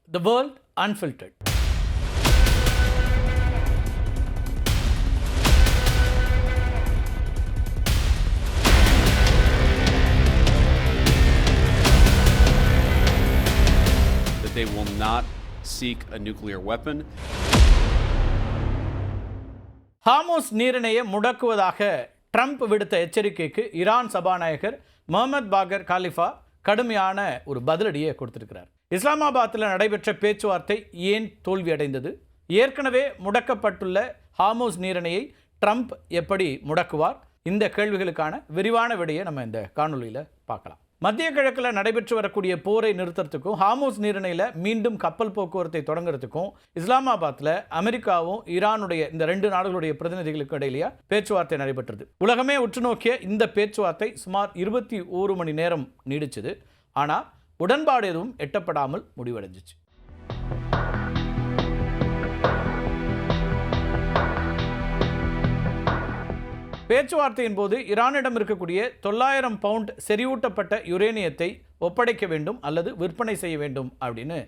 The World Unfiltered. That they will not seek a nuclear weapon. Hormuz நீரிணையை முடக்குவதாக Trump விடுத்த எச்சரிக்கைக்கு Iran சபாநாயகர் முகமது பாகர் காலிஃபா கடுமையான ஒரு பதிலடியை கொடுத்திருக்கிறார். இஸ்லாமாபாத்தில் நடைபெற்ற பேச்சுவார்த்தை ஏன் தோல்வியடைந்தது? ஏற்கனவே முடக்கப்பட்டுள்ள ஹார்மோஸ் நீரிணையை ட்ரம்ப் எப்படி முடக்குவார்? இந்த கேள்விகளுக்கான விரிவான விடையை நம்ம இந்த காணொலியில் பார்க்கலாம். மத்திய கிழக்கில் நடைபெற்று வரக்கூடிய போரை நிறுத்துறதுக்கும் ஹார்மோஸ் நீரிணையில் மீண்டும் கப்பல் போக்குவரத்தை தொடங்குறதுக்கும் இஸ்லாமாபாத்தில் அமெரிக்காவும் ஈரானுடைய இந்த ரெண்டு நாடுகளுடைய பிரதிநிதிகளுக்கு இடையிலேயே பேச்சுவார்த்தை நடைபெற்றது. உலகமே உற்றுநோக்கிய இந்த பேச்சுவார்த்தை சுமார் 21 மணி நேரம் நீடிச்சது. ஆனால் உடன்பாடு எதுவும் எட்டப்படாமல் முடிவடைஞ்சிச்சு. பேச்சுவார்த்தையின் போது ஈரானிடம் இருக்கக்கூடிய 900 பவுண்ட் செறிவூட்டப்பட்ட யுரேனியத்தை ஒப்படைக்க வேண்டும் அல்லது விற்பனை செய்ய வேண்டும் அப்படின்னு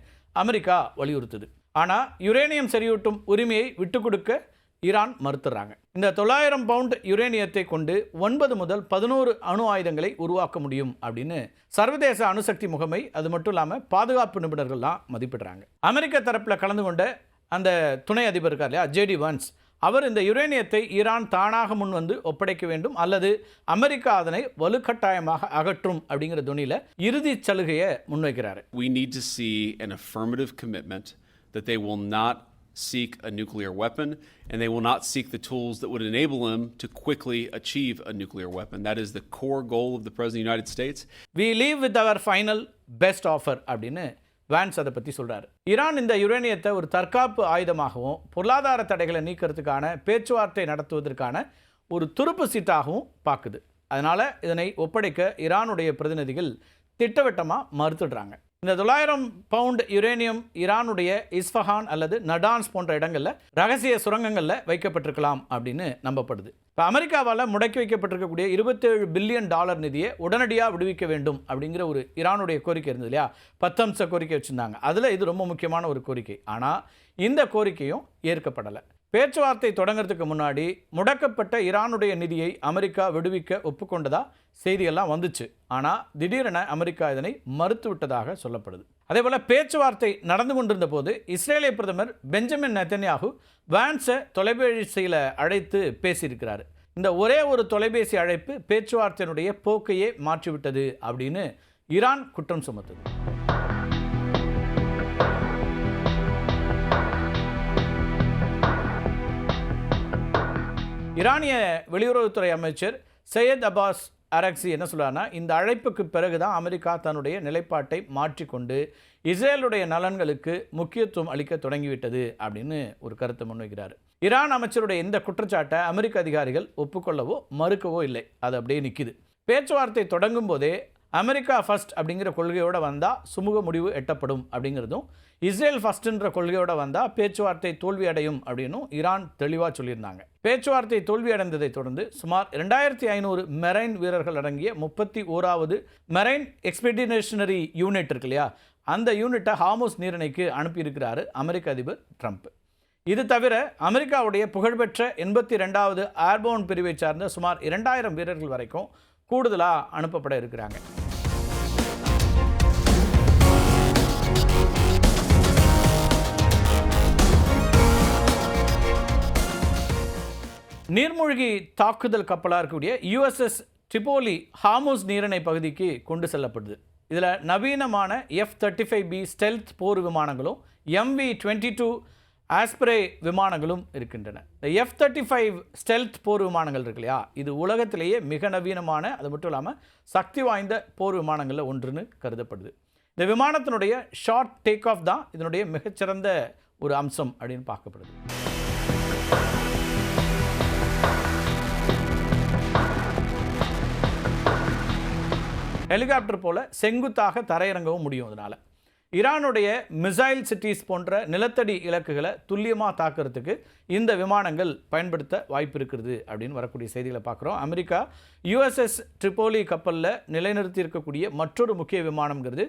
அமெரிக்கா வலியுறுத்துது. ஆனால் யுரேனியம் செறிவூட்டும் உரிமையை விட்டுக் கொடுக்க ஈரான் மறுத்துறாங்க. இந்த 900 பவுண்ட் யுரேனியத்தை கொண்டு 9 முதல் 11 அணு ஆயுதங்களை உருவாக்க முடியும் அப்படின்னு சர்வதேச அணுசக்தி முகமை, அது மட்டும் இல்லாமல் பாதுகாப்பு நிபுணர்கள்லாம் மதிப்பிடுறாங்க. அமெரிக்க தரப்பில் கலந்து கொண்ட அந்த துணை அதிபர் இருக்கார் இல்லையா, ஜேடி வான்ஸ், அவர் இந்த யுரேனியத்தை ஈரான் தானாக முன் வந்து ஒப்படைக்க வேண்டும் அல்லது அமெரிக்கா அதனை வலுக்கட்டாயமாக அகற்றும் அப்படிங்கிற துணியில் இறுதி சலுகையை முன்வைக்கிறார். We need to see an affirmative commitment that they will not seek a nuclear weapon and they will not seek the tools that would enable them to quickly achieve a nuclear weapon. That is the core goal of the President of the United States. We leave with our final best offer அப்படின்னு வான்ஸ் அதை பற்றி சொல்கிறார். Iran இந்த யுரேனியத்தை ஒரு தற்காப்பு ஆயுதமாகவும் பொருளாதார தடைகளை நீக்கிறதுக்கான பேச்சுவார்த்தை நடத்துவதற்கான ஒரு துருப்பு சீட்டாகவும் பார்க்குது. அதனால் இதனை ஒப்படைக்க ஈரானுடைய பிரதிநிதிகள் திட்டவட்டமாக மறுத்துடுறாங்க. இந்த 900 பவுண்ட் யுரேனியம் ஈரானுடைய இஸ்ஃபஹான் அல்லது நடான்ஸ் போன்ற இடங்களில் ரகசிய சுரங்கங்களில் வைக்கப்பட்டிருக்கலாம் அப்படின்னு நம்பப்படுது. இப்போ அமெரிக்காவால் முடக்கி வைக்கப்பட்டிருக்கக்கூடிய $27 பில்லியன் நிதியை உடனடியாக விடுவிக்க வேண்டும் அப்படிங்கிற ஒரு ஈரானுடைய கோரிக்கை இருந்தது இல்லையா, 10 அம்ச கோரிக்கை வச்சுருந்தாங்க. அதில் இது ரொம்ப முக்கியமான ஒரு கோரிக்கை. ஆனால் இந்த கோரிக்கையும் ஏற்கப்படலை. பேச்சுவார்த்தை தொடங்கிறதுக்கு முன்னாடி முடக்கப்பட்ட ஈரானுடைய நிதியை அமெரிக்கா விடுவிக்க ஒப்புக்கொண்டதா செய்தியெல்லாம் வந்துச்சு. ஆனால் திடீரென அமெரிக்கா இதனை மறுத்து விட்டதாக சொல்லப்படுது. அதேபோல் பேச்சுவார்த்தை நடந்து கொண்டிருந்த போது இஸ்ரேலிய பிரதமர் பெஞ்சமின் நெத்தன்யாகு வான்ஸை தொலைபேசியில் அழைத்து பேசியிருக்கிறார். இந்த ஒரே ஒரு தொலைபேசி அழைப்பு பேச்சுவார்த்தையினுடைய போக்கையே மாற்றிவிட்டது அப்படின்னு ஈரான் குற்றம் சுமத்துது. ஈரானிய வெளியுறவுத்துறை அமைச்சர் சையத் அப்பாஸ் அரக்சி என்ன சொல்றாருன்னா, இந்த அழைப்புக்கு பிறகுதான் அமெரிக்கா தன்னுடைய நிலைப்பாட்டை மாற்றிக்கொண்டு இஸ்ரேலுடைய நலன்களுக்கு முக்கியத்துவம் அளிக்க தொடங்கிவிட்டது அப்படின்னு ஒரு கருத்தை முன்வைக்கிறார். ஈரான் அமைச்சருடைய இந்த குற்றச்சாட்டை அமெரிக்க அதிகாரிகள் ஒப்புக்கொள்ளவோ மறுக்கவோ இல்லை. அது அப்படியே நிற்கிது. பேச்சுவார்த்தை தொடங்கும் போதே அமெரிக்கா ஃபர்ஸ்ட் அப்படிங்கிற கொள்கையோடு வந்தால் சுமூக முடிவு எட்டப்படும் அப்படிங்கிறதும், இஸ்ரேல் ஃபர்ஸ்ட்ன்ற கொள்கையோடு வந்தால் பேச்சுவார்த்தை தோல்வி அடையும் அப்படின்னும் ஈரான் தெளிவாக சொல்லியிருந்தாங்க. பேச்சுவார்த்தை தோல்வி அடைந்ததை தொடர்ந்து சுமார் 2500 மெரைன் வீரர்கள் அடங்கிய 31வது மெரைன் எக்ஸ்பெடிஷனரி யூனிட் இருக்கு இல்லையா, அந்த யூனிட்டை ஹார்மோஸ் நீரிணைக்கு அனுப்பியிருக்கிறாரு அமெரிக்க அதிபர் ட்ரம்ப். இது தவிர அமெரிக்காவுடைய புகழ்பெற்ற 82வது ஏர்போர்ன் பிரிவை சார்ந்த சுமார் 2000 வீரர்கள் வரைக்கும் கூடுதலாக அனுப்பப்பட இருக்கிறாங்க. நீர்மூழ்கி தாக்குதல் கப்பலாக இருக்கக்கூடிய USS ட்ரிபோலி ஹார்மோஸ் நீரிணை பகுதிக்கு கொண்டு செல்லப்படுது. இதில் நவீனமான F-35B ஸ்டெல்த் போர் விமானங்களும் MV-22 ஆஸ்பிரே விமானங்களும் இருக்கின்றன. இந்த F-35 ஸ்டெல்த் போர் விமானங்கள் இருக்கு இல்லையா, இது உலகத்திலேயே மிக நவீனமான, அது மட்டும் இல்லாமல் சக்தி வாய்ந்த போர் விமானங்களில் ஒன்றுன்னு கருதப்படுது. இந்த விமானத்தினுடைய ஷார்ட் டேக் ஆஃப் தான் இதனுடைய மிகச்சிறந்த ஒரு அம்சம் அப்படின்னு பார்க்கப்படுது. ஹெலிகாப்டர் போல செங்குத்தாக தரையிறங்கவும் முடியும். அதனால் ஈரானுடைய மிசைல் சிட்டிஸ் போன்ற நிலத்தடி இலக்குகளை துல்லியமாக தாக்குறதுக்கு இந்த விமானங்கள் பயன்படுத்த வாய்ப்பு இருக்கிறது அப்படின்னு வரக்கூடிய செய்திகளை பார்க்குறோம். அமெரிக்கா USS ட்ரிபோலி கப்பலில் நிலைநிறுத்தி இருக்கக்கூடிய மற்றொரு முக்கிய விமானம்ங்கிறது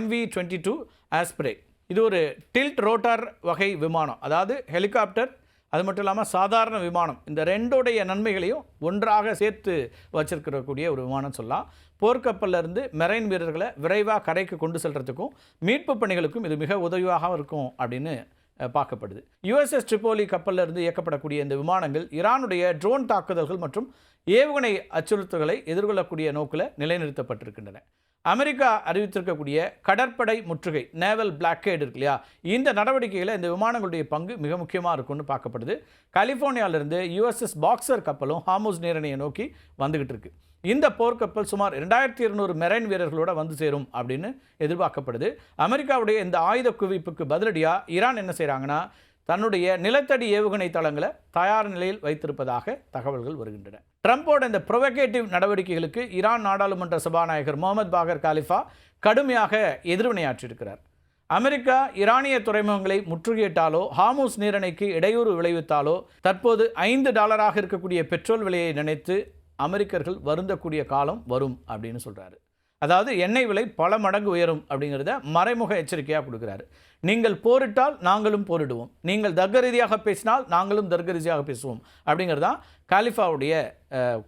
MV-22 ஆஸ்பிரே. இது ஒரு டில்ட் ரோட்டார் வகை விமானம், அதாவது ஹெலிகாப்டர் அது மட்டும் இல்லாமல் சாதாரண விமானம், இந்த ரெண்டோடைய நன்மைகளையும் ஒன்றாக சேர்த்து வச்சிருக்கக்கூடிய ஒரு விமானம் சொல்லலாம். போர்க்கப்பல்ல இருந்து மெரைன் வீரர்களை விரைவாக கரைக்கு கொண்டு செல்றதுக்கும் மீட்பு பணிகளுக்கும் இது மிக உதவியாக இருக்கும் அப்படின்னு பார்க்கப்படுது. யுஎஸ்எஸ் ட்ரிபோலி கப்பலில் இருந்து இயக்கப்படக்கூடிய இந்த விமானங்கள் ஈரானுடைய ட்ரோன் தாக்குதல்கள் மற்றும் ஏவுகணை அச்சுறுத்தல்களை எதிர்கொள்ளக்கூடிய நோக்கில் நிலைநிறுத்தப்பட்டிருக்கின்றன. அமெரிக்கா அறிவித்திருக்கக்கூடிய கடற்படை முற்றுகை, நேவல் பிளாக்கேட் இருக்கு இல்லையா, இந்த நடவடிக்கையில் இந்த விமானங்களுடைய பங்கு மிக முக்கியமாக இருக்கும்னு பார்க்கப்படுது. கலிஃபோர்னியாவிலிருந்து யுஎஸ்எஸ் பாக்ஸர் கப்பலும் ஹார்முஸ் நீரிணையை நோக்கி வந்துகிட்டு இருக்கு. இந்த போர்க்கப்பல் சுமார் 2200 மெரைன் வீரர்களோட வந்து சேரும் அப்படின்னு எதிர்பார்க்கப்படுது. அமெரிக்காவுடைய இந்த ஆயுத குவிப்புக்கு பதிலடியாக ஈரான் என்ன செய்கிறாங்கன்னா, தன்னுடைய நிலத்தடி ஏவுகணை தளங்களை தயார் நிலையில் வைத்திருப்பதாக தகவல்கள் வருகின்றன. ட்ரம்போட இந்த ப்ரொவகேட்டிவ் நடவடிக்கைகளுக்கு ஈரான் நாடாளுமன்ற சபாநாயகர் முகமது பாகர் காலிஃபா கடுமையாக எதிர்வினையாற்றியிருக்கிறார். அமெரிக்கா ஈரானிய துறைமுகங்களை முற்றுகையிட்டாலோ ஹார்முஸ் நீரிணைக்கு இடையூறு விளைவித்தாலோ தற்போது $5 இருக்கக்கூடிய பெட்ரோல் விலையை நினைத்து அமெரிக்கர்கள் வருந்தக்கூடிய காலம் வரும் அப்படின்னு சொல்கிறாரு. அதாவது எண்ணெய் விலை பல மடங்கு உயரும் அப்படிங்கிறத மறைமுக எச்சரிக்கையாக கொடுக்குறாரு. நீங்கள் போரிட்டால் நாங்களும் போரிடுவோம், நீங்கள் தர்க்க ரீதியாக பேசினால் நாங்களும் தர்க்க ரீதியாக பேசுவோம் அப்படிங்கிறதான் காலிஃபாவுடைய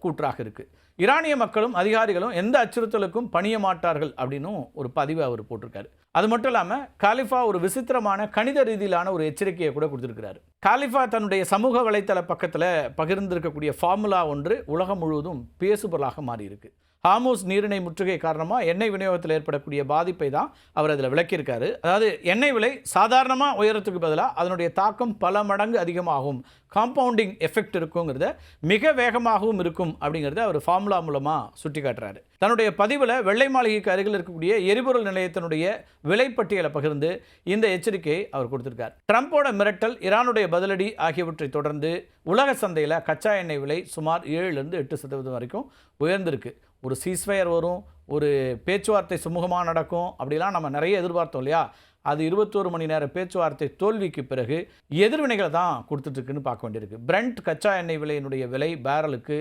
கூற்றாக இருக்குது. ஈரானிய மக்களும் அதிகாரிகளும் எந்த அச்சுறுத்தலுக்கும் பணிய மாட்டார்கள் அப்படின்னும் ஒரு பதிவை அவர் போட்டிருக்காரு. அது மட்டும் இல்லாமல் காலிஃபா ஒரு விசித்திரமான கணித ரீதியிலான ஒரு எச்சரிக்கையை கூட கொடுத்துருக்கிறாரு. காலிஃபா தன்னுடைய சமூக வலைத்தள பக்கத்தில் பகிர்ந்திருக்கக்கூடிய ஃபார்முலா ஒன்று உலகம் முழுவதும் பேசுபொருளாக மாறியிருக்கு. ஹார்முஸ் நீரிணை முற்றுகை காரணமாக எண்ணெய் விநியோகத்தில் ஏற்படக்கூடிய பாதிப்பை தான் அவர் அதில் விளக்கியிருக்காரு. அதாவது எண்ணெய் விலை சாதாரணமாக உயரத்துக்கு பதிலாக அதனுடைய தாக்கம் பல மடங்கு அதிகமாகும், காம்பவுண்டிங் எஃபெக்ட் இருக்குங்கிறத மிக வேகமாகவும் இருக்கும் அப்படிங்கிறத அவர் ஃபார்முலா மூலமாக சுட்டி காட்டுறாரு. தன்னுடைய பதிவில் வெள்ளை மாளிகைக்கு அருகில் இருக்கக்கூடிய எரிபொருள் நிலையத்தினுடைய விலைப்பட்டியலை பகிர்ந்து இந்த எச்சரிக்கையை அவர் கொடுத்திருக்கார். ட்ரம்போட மிரட்டல், ஈரானுடைய பதிலடி ஆகியவற்றை தொடர்ந்து உலக சந்தையில் கச்சா எண்ணெய் விலை சுமார் 7-8% வரைக்கும் உயர்ந்திருக்கு. ஒரு சீஸ்ஃபயர் வரும், ஒரு பேச்சுவார்த்தை சுமூகமாக நடக்கும் அப்படிலாம் நம்ம நிறைய எதிர்பார்த்தோம் இல்லையா. அது 21 மணி நேர பேச்சுவார்த்தை தோல்விக்கு பிறகு எதிர்வினைகளை தான் கொடுத்துட்ருக்குன்னு பார்க்க வேண்டியிருக்கு. பிரெண்ட் கச்சா எண்ணெய் விலையினுடைய விலை பேரலுக்கு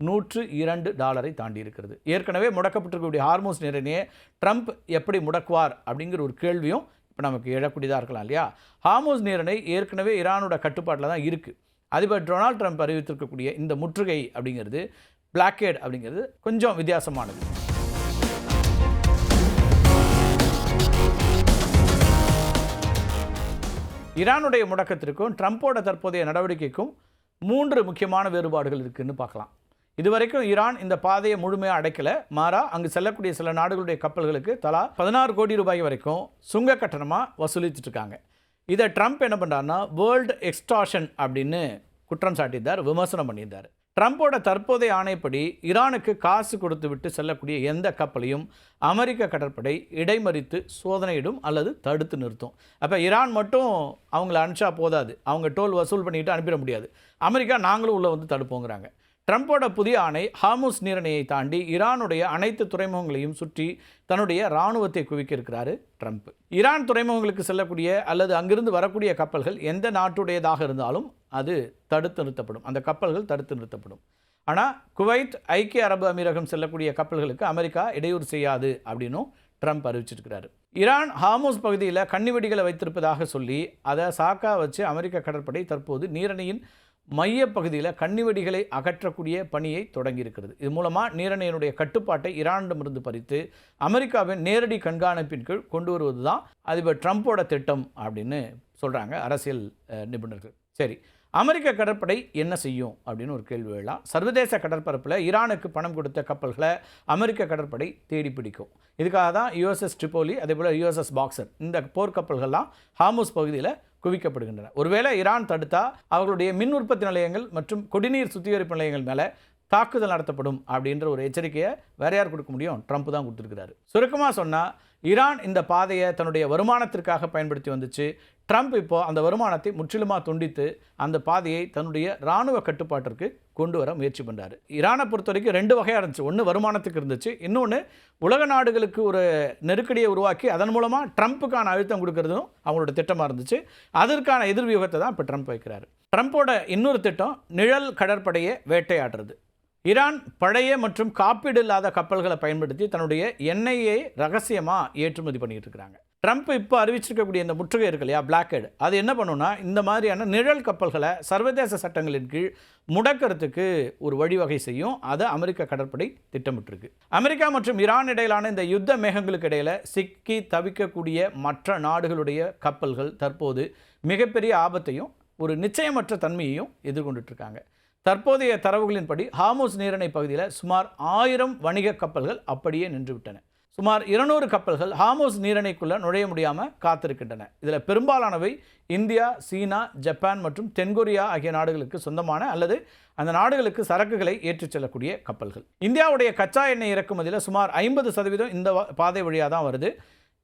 $102 தாண்டி இருக்கிறது. ஏற்கனவே முடக்கப்பட்டிருக்கக்கூடிய ஹார்முஸ் நீரிணையை ட்ரம்ப் எப்படி முடக்குவார் அப்படிங்கிற ஒரு கேள்வியும் இப்போ நமக்கு எழக்கூடியதாக இருக்கலாம் இல்லையா. ஹார்முஸ் நீரிணை ஏற்கனவே ஈரானோட கட்டுப்பாட்டில் தான் இருக்குது. அதிபர் டொனால்ட் ட்ரம்ப் அறிவித்திருக்கக்கூடிய இந்த முற்றுகை அப்படிங்கிறது, பிளாக்கேட் அப்படிங்கிறது கொஞ்சம் வித்தியாசமானது. ஈரானுடைய முடக்கத்திற்கும் ட்ரம்போட தற்போதைய நடவடிக்கைக்கும் 3 முக்கியமான வேறுபாடுகள் இருக்குன்னு பார்க்கலாம். இதுவரைக்கும் ஈரான் இந்த பாதையை முழுமையாக அடைக்கலை. மாறா அங்கு செல்லக்கூடிய சில நாடுகளுடைய கப்பல்களுக்கு தலா 16 கோடி ரூபாய் வரைக்கும் சுங்க கட்டணமாக வசூலித்துட்டு இருக்காங்க. இதை ட்ரம்ப் என்ன பண்ணுறாருன்னா வேர்ல்டு எக்ஸ்டார்ஷன் அப்படின்னு குற்றம் சாட்டியிருந்தார், விமர்சனம் பண்ணியிருந்தார். ட்ரம்போட தற்போதைய ஆணைப்படி ஈரானுக்கு காசு கொடுத்து விட்டு செல்லக்கூடிய எந்த கப்பலையும் அமெரிக்க கடற்படை இடைமறித்து சோதனையிடும் அல்லது தடுத்து நிறுத்தும். அப்போ ஈரான் மட்டும் அவங்கள அனுப்பிச்சா போதாது, அவங்க டோல் வசூல் பண்ணிட்டு அனுப்பிட முடியாது. அமெரிக்கா நாங்களும் உள்ளே வந்து தடுப்போங்கிறாங்க. ட்ரம்போட புதிய ஆணை ஹார்முஸ் நீரிணையை தாண்டி ஈரானுடைய அனைத்து துறைமுகங்களையும் சுற்றி தன்னுடைய இராணுவத்தை குவிக்க இருக்கிறாரு ட்ரம்ப். ஈரான் துறைமுகங்களுக்கு செல்லக்கூடிய அல்லது அங்கிருந்து வரக்கூடிய கப்பல்கள் எந்த நாட்டுடையதாக இருந்தாலும் அது தடுத்து நிறுத்தப்படும், அந்த கப்பல்கள் தடுத்து நிறுத்தப்படும். ஆனால் குவைத், ஐக்கிய அரபு அமீரகம் செல்லக்கூடிய கப்பல்களுக்கு அமெரிக்கா இடையூறு செய்யாது அப்படின்னும் ட்ரம்ப் அறிவிச்சிருக்கிறாரு. ஈரான் ஹார்முஸ் பகுதியில் கன்னிவெடிகளை வைத்திருப்பதாக சொல்லி அதை சாக்கா வச்சு அமெரிக்க கடற்படை தற்போது நீரிணையின் மைய பகுதியில் கன்னிவெடிகளை அகற்றக்கூடிய பணியை தொடங்கியிருக்கிறது. இது மூலமாக நீரிணையினுடைய கட்டுப்பாட்டை ஈரானிடமிருந்து பறித்து அமெரிக்காவின் நேரடி கண்காணிப்பின் கீழ் கொண்டு வருவது தான் அதிபர் ட்ரம்போட திட்டம் அப்படின்னு சொல்கிறாங்க அரசியல் நிபுணர்கள். சரி, அமெரிக்க கடற்படை என்ன செய்யும் அப்படின்னு ஒரு கேள்வி எழலாம். சர்வதேச கடற்பரப்பில் ஈரானுக்கு பணம் கொடுத்த கப்பல்களை அமெரிக்க கடற்படை தேடி பிடிக்கும். இதுக்காக தான் யுஎஸ்எஸ் ட்ரிபோலி, அதே போல் யுஎஸ்எஸ் பாக்ஸர், இந்த போர்க்கப்பல்கள்லாம் ஹார்முஸ் பகுதியில் குவிக்கப்படுகின்றன. ஒருவேளை ஈரான் தடுத்தா அவர்களுடைய மின் உற்பத்தி நிலையங்கள் மற்றும் குடிநீர் சுத்திகரிப்பு நிலையங்கள் மேலே தாக்குதல் நடத்தப்படும் அப்படின்ற ஒரு எச்சரிக்கையை வேற யார் கொடுக்க முடியும்? ட்ரம்ப் தான் கொடுத்துருக்கிறாரு. சுருக்கமாக சொன்னால் ஈரான் இந்த பாதையை தன்னுடைய வருமானத்திற்காக பயன்படுத்தி வந்துச்சு. ட்ரம்ப் இப்போ அந்த வருமானத்தை முற்றிலுமாக துண்டித்து அந்த பாதையை தன்னுடைய இராணுவ கட்டுப்பாட்டிற்கு கொண்டு வர முயற்சி பண்ணுறாரு. ஈரானை பொறுத்த வரைக்கும் 2 வகையாக இருந்துச்சு. ஒன்று வருமானத்துக்கு இருந்துச்சு, இன்னொன்று உலக நாடுகளுக்கு ஒரு நெருக்கடியை உருவாக்கி அதன் மூலமாக ட்ரம்ப்புக்கான அழுத்தம் கொடுக்கறதும் அவங்களோட திட்டமாக இருந்துச்சு. அதற்கான எதிர்வியூகத்தை தான் இப்போ ட்ரம்ப் வைக்கிறாரு. ட்ரம்ப்போட இன்னொரு திட்டம் நிழல் கடற்படையை வேட்டையாடுறது. ஈரான் பழைய மற்றும் காப்பீடு இல்லாத கப்பல்களை பயன்படுத்தி தன்னுடைய எண்ணெயை ரகசியமாக ஏற்றுமதி பண்ணிட்டு இருக்கிறாங்க. ட்ரம்ப் இப்போ அறிவிச்சிருக்கக்கூடிய இந்த முற்றுகை இருக்கு இல்லையா, பிளாக்கெட், அது என்ன பண்ணுன்னா இந்த மாதிரியான நிழல் கப்பல்களை சர்வதேச சட்டங்களின் கீழ் முடக்கிறதுக்கு ஒரு வழிவகை செய்யும். அதை அமெரிக்க கடற்படை திட்டமிட்டிருக்கு. அமெரிக்கா மற்றும் ஈரான் இடையிலான இந்த யுத்த மேகங்களுக்கு இடையில சிக்கி தவிக்கக்கூடிய மற்ற நாடுகளுடைய கப்பல்கள் தற்போது மிகப்பெரிய ஆபத்தையும் ஒரு நிச்சயமற்ற தன்மையையும் எதிர்கொண்டுட்டு இருக்காங்க. தற்போதைய தரவுகளின்படி ஹார்முஸ் நீரிணை பகுதியில் சுமார் 1000 வணிக கப்பல்கள் அப்படியே நின்றுவிட்டன. சுமார் 200 கப்பல்கள் ஹார்முஸ் நீரிணைக்குள்ளே நுழைய முடியாமல் காத்திருக்கின்றன. இதில் பெரும்பாலானவை இந்தியா, சீனா, ஜப்பான் மற்றும் தென்கொரியா ஆகிய நாடுகளுக்கு சொந்தமான அல்லது அந்த நாடுகளுக்கு சரக்குகளை ஏற்றிச் செல்லக்கூடிய கப்பல்கள். இந்தியாவுடைய கச்சா எண்ணெய் இறக்குமதியில் சுமார் 50% இந்த பாதை வழியாக தான் வருது.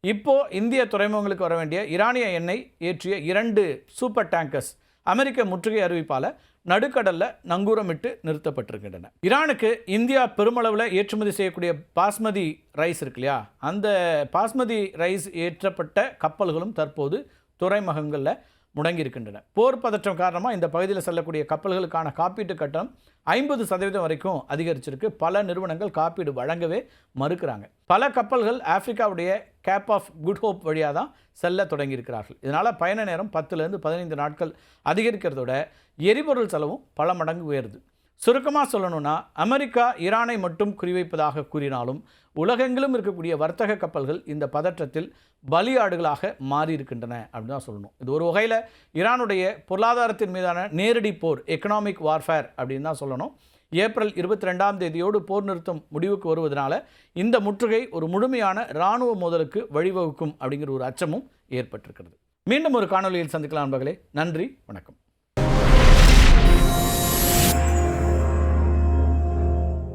இப்போது இந்திய துறைமுகங்களுக்கு வர வேண்டிய ஈரானிய எண்ணெய் ஏற்றிய 2 சூப்பர் டேங்கர்ஸ் அமெரிக்க முற்றுகை அறிவிப்பால் நடுக்கடலில் நங்கூரமிட்டு நிறுத்தப்பட்டிருக்கின்றன. ஈரானுக்கு இந்தியா பெருமளவில் ஏற்றுமதி செய்யக்கூடிய பாஸ்மதி ரைஸ் இருக்கு இல்லையா, அந்த பாஸ்மதி ரைஸ் ஏற்றப்பட்ட கப்பல்களும் தற்போது துறைமுகங்களில் முடங்கியிருக்கின்றன. போர் பதற்றம் காரணமாக இந்த பகுதியில் செல்லக்கூடிய கப்பல்களுக்கான காப்பீட்டு கட்டணம் 50% வரைக்கும் அதிகரிச்சிருக்கு. பல நிறுவனங்கள் காப்பீடு வழங்கவே மறுக்கிறாங்க. பல கப்பல்கள் ஆப்பிரிக்காவுடைய கேப் ஆஃப் குட் ஹோப் வழியாக தான் செல்ல தொடங்கியிருக்கிறார்கள். இதனால் பயண நேரம் 10லேருந்து 15 நாட்கள் அதிகரிக்கிறதோட எரிபொருள் செலவும் பல மடங்கு உயருது. சுருக்கமாக சொல்லணும்னா அமெரிக்கா ஈரானை மட்டும் குறிவைப்பதாக கூறினாலும் உலகெங்கிலும் இருக்கக்கூடிய வர்த்தக கப்பல்கள் இந்த பதற்றத்தில் பலியாடுகளாக மாறியிருக்கின்றன அப்படின்னு தான் சொல்லணும். இது ஒரு வகையில் ஈரானுடைய பொருளாதாரத்தின் மீதான நேரடி போர், எக்கனாமிக் வார்ஃபேர் அப்படின்னு தான் சொல்லணும். ஏப்ரல் 22ஆம் தேதியோடு போர் நிறுத்தம் முடிவுக்கு வருவதனால இந்த முற்றுகை ஒரு முழுமையான இராணுவ மோதலுக்கு வழிவகுக்கும் அப்படிங்கிற ஒரு அச்சமும் ஏற்பட்டிருக்கிறது. மீண்டும் ஒரு காணொலியில் சந்திக்கலாம் நண்பர்களே. நன்றி, வணக்கம்.